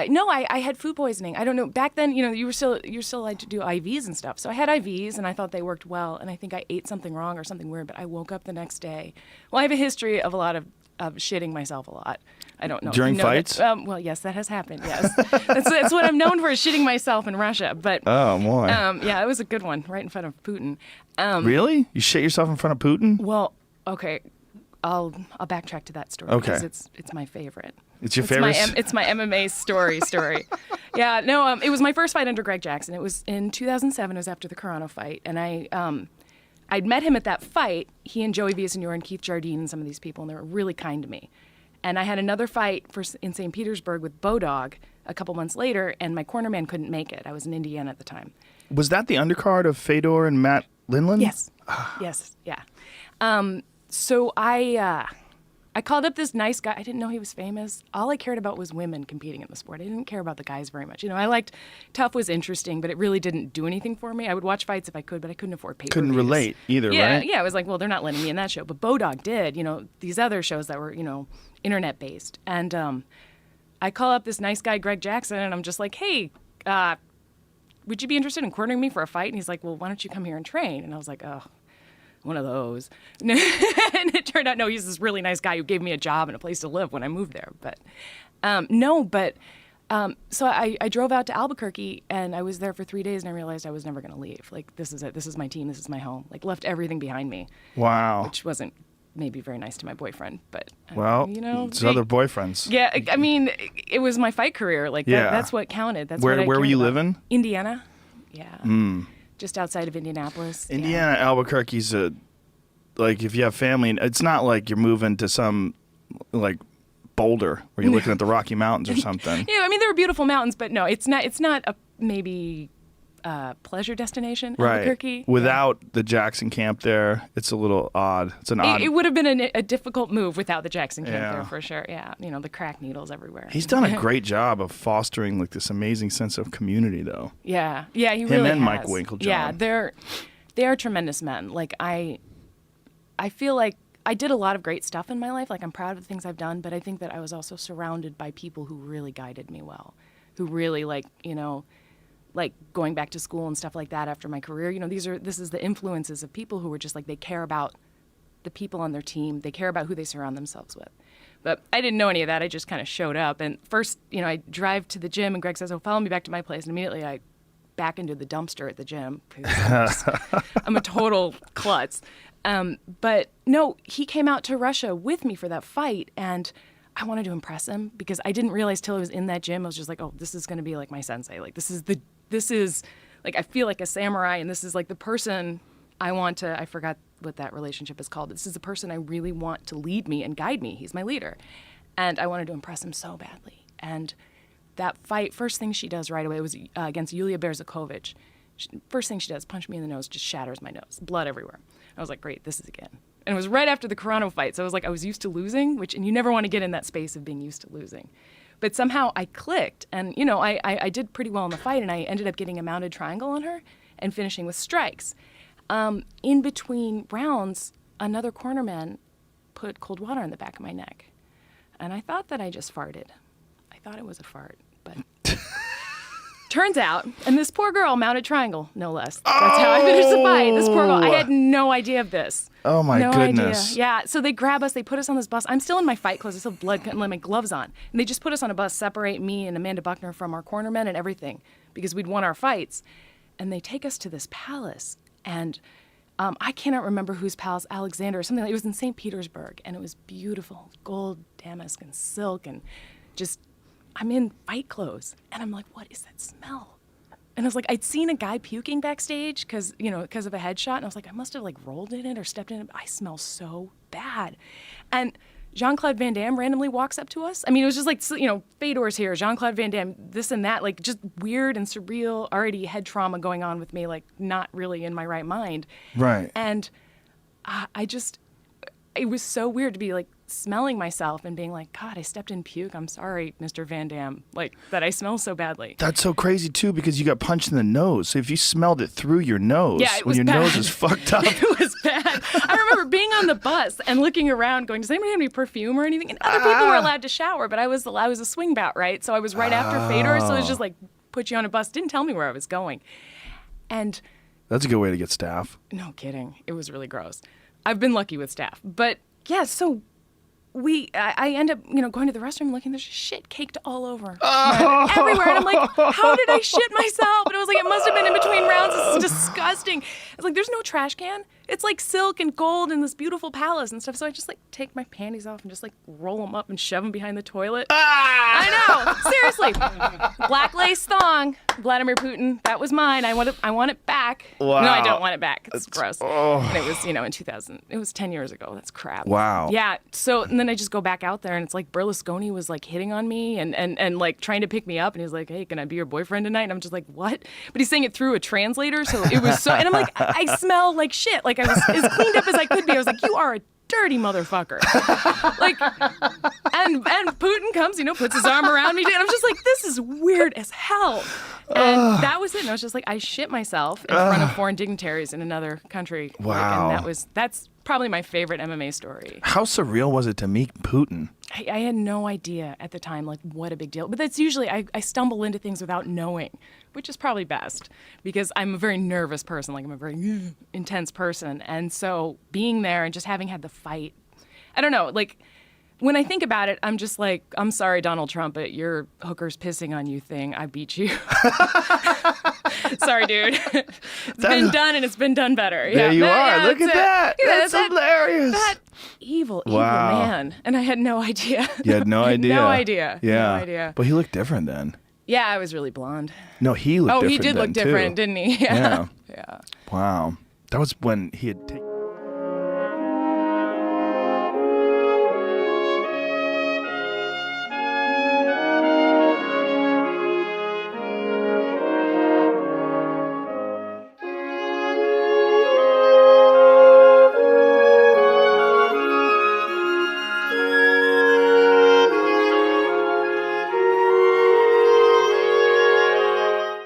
No, I had food poisoning. I don't know. Back then, you're still allowed to do IVs and stuff. So I had IVs, and I thought they worked well. And I think I ate something wrong or something weird. But I woke up the next day. Well, I have a history of a lot of shitting myself a lot. I don't know. During fights? Well, yes, that has happened. Yes, that's what I'm known for, is shitting myself in Russia. But oh boy. Yeah, it was a good one, right in front of Putin. Really? You shit yourself in front of Putin? Well, okay. I'll backtrack to that story because it's my favorite. It's your favorite? It's my MMA story. Yeah, no, it was my first fight under Greg Jackson. It was in 2007. It was after the Carano fight, and I'd met him at that fight. He and Joey Villasenor and Keith Jardine and some of these people, and they were really kind to me. And I had another fight in St. Petersburg with Bodog a couple months later, and my cornerman couldn't make it. I was in Indiana at the time. Was that the undercard of Fedor and Matt Lindland? Yes. Yes. Yeah. So I called up this nice guy. I didn't know he was famous. All I cared about was women competing in the sport. I didn't care about the guys very much. I liked Tough was interesting, but it really didn't do anything for me. I would watch fights if I could, but I couldn't afford pay-per-views. Couldn't relate either, right? Yeah. I was like, well, they're not letting me in that show. But Bodog did, these other shows that were, internet-based. And I call up this nice guy, Greg Jackson, and I'm just like, hey, would you be interested in cornering me for a fight? And he's like, well, why don't you come here and train? And I was like, oh, one of those. And it turned out, no, he's this really nice guy who gave me a job and a place to live when I moved there. But so I drove out to Albuquerque, and I was there for 3 days, and I realized I was never going to leave. Like, this is it. This is my team. This is my home. Like, left everything behind me. Wow. Which wasn't maybe very nice to my boyfriend, but it's other boyfriends. Yeah, I mean, it was my fight career. Like, that's what counted. That's where were you living? Indiana. Yeah. Just outside of Indianapolis. Indiana, Albuquerque's like, if you have family, it's not like you're moving to some like Boulder where you're looking at the Rocky Mountains or something. Yeah, I mean, there are beautiful mountains, but no, it's not a maybe pleasure destination, Albuquerque. Without the Jackson camp there, it's a little odd. It's an odd. It would have been a difficult move without the Jackson camp there, for sure. Yeah, the crack needles everywhere. He's done a great job of fostering like this amazing sense of community, though. Yeah, he really has. Him and Mike Winklejohn. Yeah, they are tremendous men. Like, I feel like I did a lot of great stuff in my life. Like, I'm proud of the things I've done, but I think that I was also surrounded by people who really guided me well, who really like going back to school and stuff like that after my career. This is the influences of people who were just like, they care about the people on their team. They care about who they surround themselves with. But I didn't know any of that. I just kind of showed up. And first, I drive to the gym, and Greg says, oh, follow me back to my place. And immediately I back into the dumpster at the gym. I'm a total klutz. But no, he came out to Russia with me for that fight, and I wanted to impress him because I didn't realize till I was in that gym, I was just like, oh, this is going to be like my sensei. Like, this is like, I feel like a samurai, and this is like the person I forgot what that relationship is called. This is the person I really want to lead me and guide me. He's my leader. And I wanted to impress him so badly. And that fight, first thing she does right away was against Yulia Berzakovich. First thing she does, punch me in the nose, just shatters my nose, blood everywhere. I was like, great, this is again. And it was right after the Carano fight, so I was like, I was used to losing, and you never want to get in that space of being used to losing. But somehow I clicked, and I did pretty well in the fight, and I ended up getting a mounted triangle on her and finishing with strikes. In between rounds, another cornerman put cold water in the back of my neck, and I thought that I just farted. I thought it was a fart, but turns out, and this poor girl, mounted triangle, no less. That's how I finished the fight. This poor girl, I had no idea of this. Oh my Idea. goodness. Yeah, so they grab us, they put us on this bus. I'm still in my fight clothes, I still have blood and my gloves on. And they just put us on a bus, separate me and Amanda Buckner from our cornermen and everything, because we'd won our fights. And they take us to this palace, and I cannot remember whose palace, Alexander or something. It was in St. Petersburg, and it was beautiful, gold, damask, and silk, and just, I'm in fight clothes, and I'm like, what is that smell? And I was like, I'd seen a guy puking backstage because of a headshot, and I was like, I must have like rolled in it or stepped in it. I smell so bad. And Jean-Claude Van Damme randomly walks up to us. I mean, it was just like, Fedor's here, Jean-Claude Van Damme, this and that, like just weird and surreal, already head trauma going on with me, like not really in my right mind. Right. And it was so weird to be like smelling myself and being like, God, I stepped in puke. I'm sorry, Mr. Van Damme, like that I smell so badly. That's so crazy too, because you got punched in the nose. So if you smelled it through your nose, Yeah, it when was your bad. nose is fucked up. It was bad. I remember being on the bus and looking around going, does anybody have any perfume or anything? And other people were allowed to shower, but I was a swing bat, right? So I was right after Fedor, so it was just like, put you on a bus. Didn't tell me where I was going. And That's a good way to get staph. no kidding. It was really gross. I've been lucky with staff. But yeah, so I end up, going to the restroom looking, there's shit caked all over. Everywhere. And I'm like, how did I shit myself? And it was like, it must have been in between rounds. This is disgusting. It's like, there's no trash can. It's like silk and gold in this beautiful palace and stuff. So I just like take my panties off and just like roll them up and shove them behind the toilet. I know. Seriously. Black lace thong. Vladimir Putin. That was mine. I want it back. Wow. No, I don't want it back. It's gross. Oh. And it was, in 2000. It was 10 years ago. That's crap. Wow. Yeah. So and then I just go back out there and it's like Berlusconi was like hitting on me and like trying to pick me up. And he's like, hey, can I be your boyfriend tonight? And I'm just like, what? But he's saying it through a translator. So it was so, and I'm like, I smell like shit. Like I was as cleaned up as I could be. I was like, you are a dirty motherfucker. Like, and Putin comes, puts his arm around me. And I'm just like, this is weird as hell. And that was it. And I was just like, I shit myself in front of foreign dignitaries in another country. Wow. Like, and that's probably my favorite MMA story. How surreal was it to meet Putin? I had no idea at the time, like, what a big deal. But that's usually, I stumble into things without knowing, which is probably best because I'm a very nervous person. Like, I'm a very intense person. And so being there and just having had the fight, I don't know, like, when I think about it, I'm just like, I'm sorry, Donald Trump, but your hooker's pissing on you thing, I beat you. Sorry, dude. It's been done and it's been done better. There you are. Yeah, Look at that. Yeah, That's hilarious. That evil Wow. man. And I had no idea. You had no idea. No idea. Yeah. No idea. But he looked different then. Yeah, I was really blonde. No, he looked different he did then, look different, too. didn't he? Yeah. Yeah. Wow. That was when he had taken